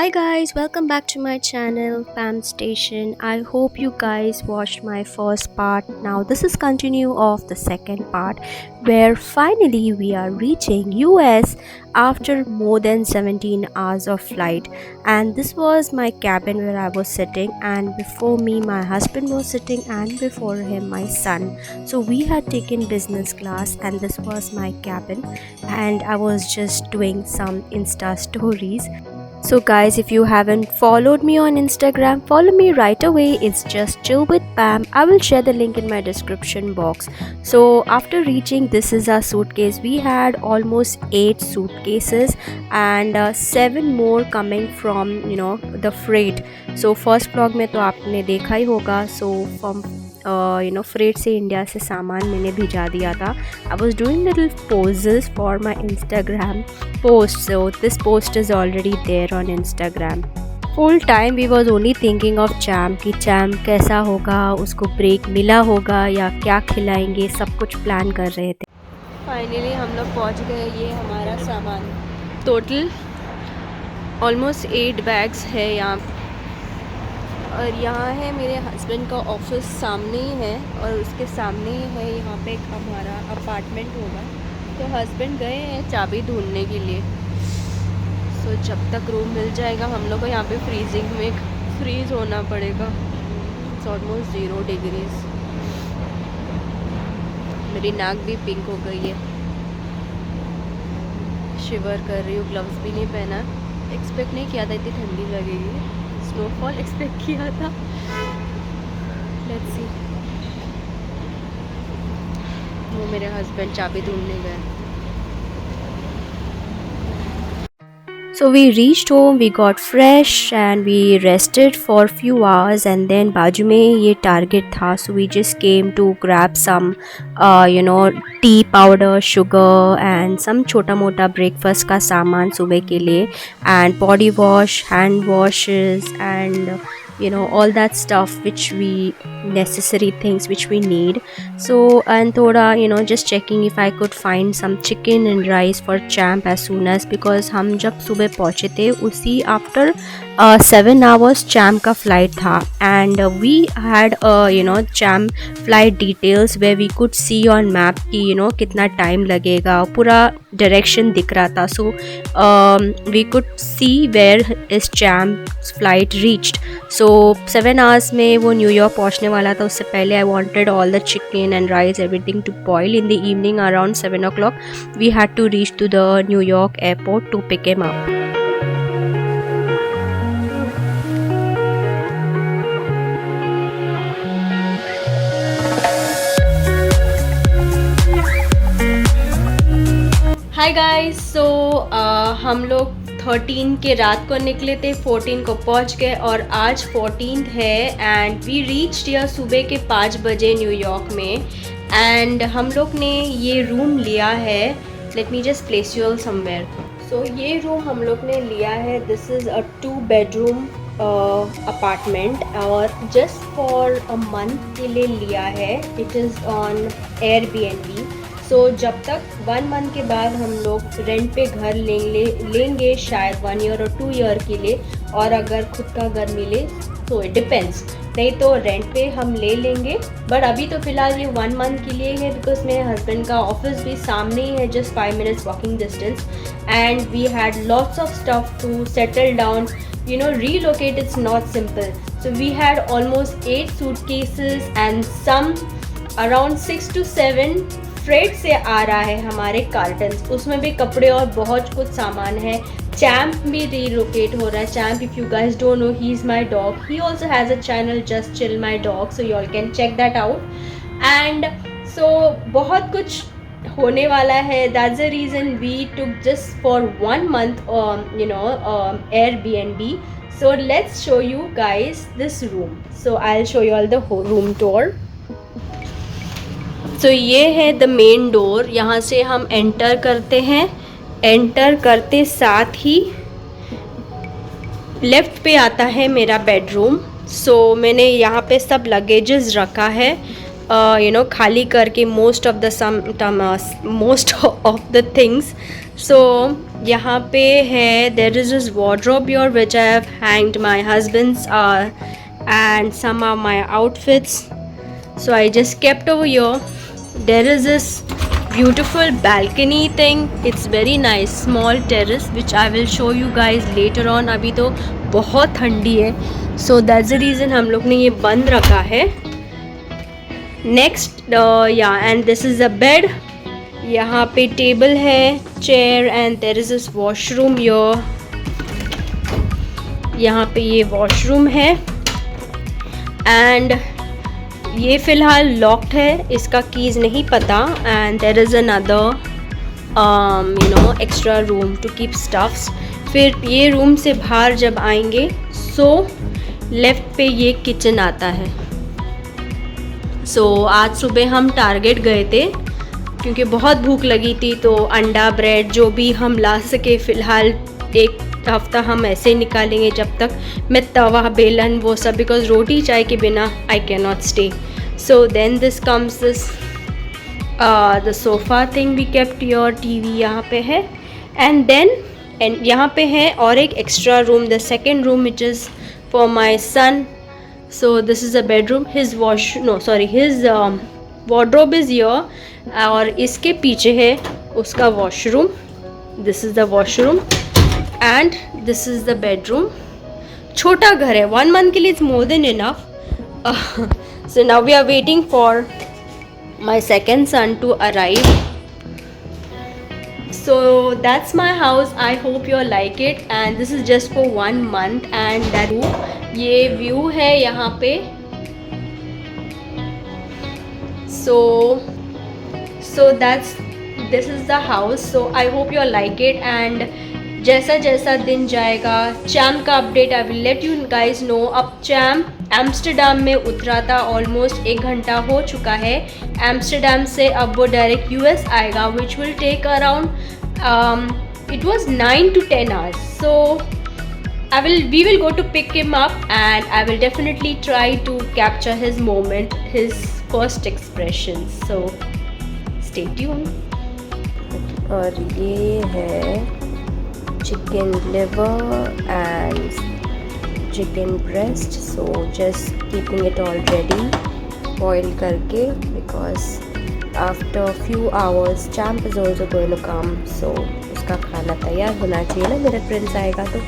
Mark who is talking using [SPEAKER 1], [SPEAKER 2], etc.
[SPEAKER 1] Hi guys, welcome back to my channel Pam Station. I hope you guys watched my first part. Now this is continue of the second part where finally we are reaching US after more than 17 hours of flight, and this was my cabin where I was sitting, and before me my husband was sitting, and before him my son. So we had taken business class and this was my cabin, and I was just doing some Insta stories. So guys, if you haven't followed me on Instagram, follow me right away. It's just chill with Pam. I will share the link in my description box. So after reaching, this is our suitcase. We had almost 8 suitcases and 7 more coming from the freight. So first vlog में तो आपने देखा ही होगा. So from freight से India से सामान मैंने भिजा दिया था. I was doing little poses for my Instagram post, so this post is already there on Instagram. Full time we was only thinking of charm कि चैम कैसा होगा, उसको ब्रेक मिला होगा या क्या खिलाएंगे, सब कुछ प्लान कर रहे थे. फाइनली हम लोग पहुंच गए. ये हमारा सामान टोटल ऑलमोस्ट 8 बैग्स है यहाँ, और यहाँ है मेरे हस्बैंड का ऑफिस सामने ही है, और उसके सामने ही है यहाँ पे एक हमारा अपार्टमेंट होगा. तो हस्बैंड गए हैं चाबी ढूंढने के लिए. सो जब तक रूम मिल जाएगा हम लोग को यहाँ पे फ्रीजिंग में फ्रीज़ होना पड़ेगा. It's almost 0 degrees. मेरी नाक भी पिंक हो गई है, शिवर कर रही हूँ. ग्लव्स भी नहीं पहना, एक्सपेक्ट नहीं किया था इतनी ठंडी लगेगी. स्नोफॉल एक्सपेक्ट किया था. Let's see. वो मेरे हस्बैंड चाबी ढूंढने गए. So we reached home, we got fresh and we rested for few hours, and then बाजू में ये टारगेट था. So we just came to grab some tea powder, sugar and some छोटा मोटा breakfast का सामान सुबह के लिए, and body wash, hand washes and all that stuff which we necessary things which we need. So and thoda just checking if I could find some chicken and rice for champ as soon as, because हम जब सुबह पहुँचे थे उसी after 7 hours champ का flight था, and we had champ flight details where we could see on map कि कितना time लगेगा, पूरा direction दिख रहा था. So we could see where is champ's flight reached. So 7 hours में वो न्यूयॉर्क पहुँचने वाला था. उससे पहले I wanted all the chicken and rice everything to boil. In the evening around 7 o'clock we had to reach to the New York airport to pick him up. Hi guys. So हम लोग 13 के रात को निकले थे, 14 को पहुंच गए, और आज 14 है एंड वी रीच्ड या सुबह के 5 बजे न्यूयॉर्क में. एंड हम लोग ने ये रूम लिया है. Let me just place you all somewhere. So ये रूम हम लोग ने लिया है. This is a 2 bedroom apartment, और जस्ट फॉर अ मंथ के लिए लिया है. इट इज़ ऑन Airbnb. सो जब तक 1 मंथ के बाद हम लोग रेंट पे घर लेंगे शायद 1 ईयर और 2 ईयर के लिए, और अगर खुद का घर मिले तो इट डिपेंड्स, नहीं तो रेंट पे हम ले लेंगे. बट अभी तो फ़िलहाल ये 1 मंथ के लिए है, बिकॉज मेरे हस्बैंड का ऑफिस भी सामने ही है, just 5 minutes walking distance. And we had lots of stuff to settle down. relocate it's not simple. So we had almost 8 suitcases and some around 6 to 7 freight से आ रहा है हमारे कार्टन्स. उसमें भी कपड़े और बहुत कुछ सामान है. चैम्प भी रीलोकेट हो रहा है. Champ, if you guys don't know, he is my dog. He also has a channel just chill my dog, so you all can check that out. And so बहुत कुछ होने वाला है. That's the reason we took just for 1 month Airbnb. So let's show you guys this room. So I'll show you all the whole room tour. तो ये है the main door. यहाँ से हम एंटर करते हैं. एंटर करते साथ ही लेफ़्ट पे आता है मेरा बेडरूम. सो मैंने यहाँ पे सब लगेजेस रखा है, खाली करके मोस्ट ऑफ द थिंग्स. सो यहाँ पे है there is this wardrobe here which I have hanged my husband's and some of my outfits. So I just kept over here. There is this beautiful balcony thing. It's very nice, small terrace which I will show you guys later on. अभी तो बहुत ठंडी है, so that's the reason हम लोग ने ये बंद रखा है. Next yeah, and this is a bed. यहाँ पे टेबल है, chair, and there is this washroom here. यहाँ पे ये वॉशरूम है एंड ये फ़िलहाल लॉक्ड है, इसका कीज़ नहीं पता. And there is another extra room to keep stuffs. फिर ये रूम से बाहर जब आएंगे सो लेफ़्ट पे ये किचन आता है. सो आज सुबह हम टारगेट गए थे क्योंकि बहुत भूख लगी थी, तो अंडा ब्रेड जो भी हम ला सके, फ़िलहाल एक हफ़्ता हम ऐसे ही निकालेंगे जब तक मैं तवा बेलन वो सब, बिकॉज रोटी चाय के बिना I can not stay. So then this comes this the sofa thing we kept your TV यहाँ पे है. एंड देन यहाँ पे है और एक extra room, the second room which is for my son. So this is a bedroom. His wardrobe is here और इसके पीछे है उसका washroom. This is the washroom and this is the bedroom. छोटा घर है, 1 month के लिए it's more than enough. So now we are waiting for my second son to arrive. So that's my house. I hope you all like it and this is just for 1 month. And that ये view है यहाँ पे. So this is the house. So I hope you all like it. And जैसा जैसा दिन जाएगा Champ का update I will let you guys know. अब चैम एम्स्टरडम में उतरा था, ऑलमोस्ट 1 घंटा हो चुका है. एम्स्टरडम से अब वो डायरेक्ट यूएस आएगा which will take around it was 9 to 10 hours. So we will go to pick him up and I will definitely try to capture his moment, his first expressions. So stay tuned. और ये है chicken liver and chicken breast. So just keeping it all ready, boil करके, because after few hours champ is also going to come. So उसका खाना तैयार होना चाहिए ना, मेरा प्रिंस आएगा तो.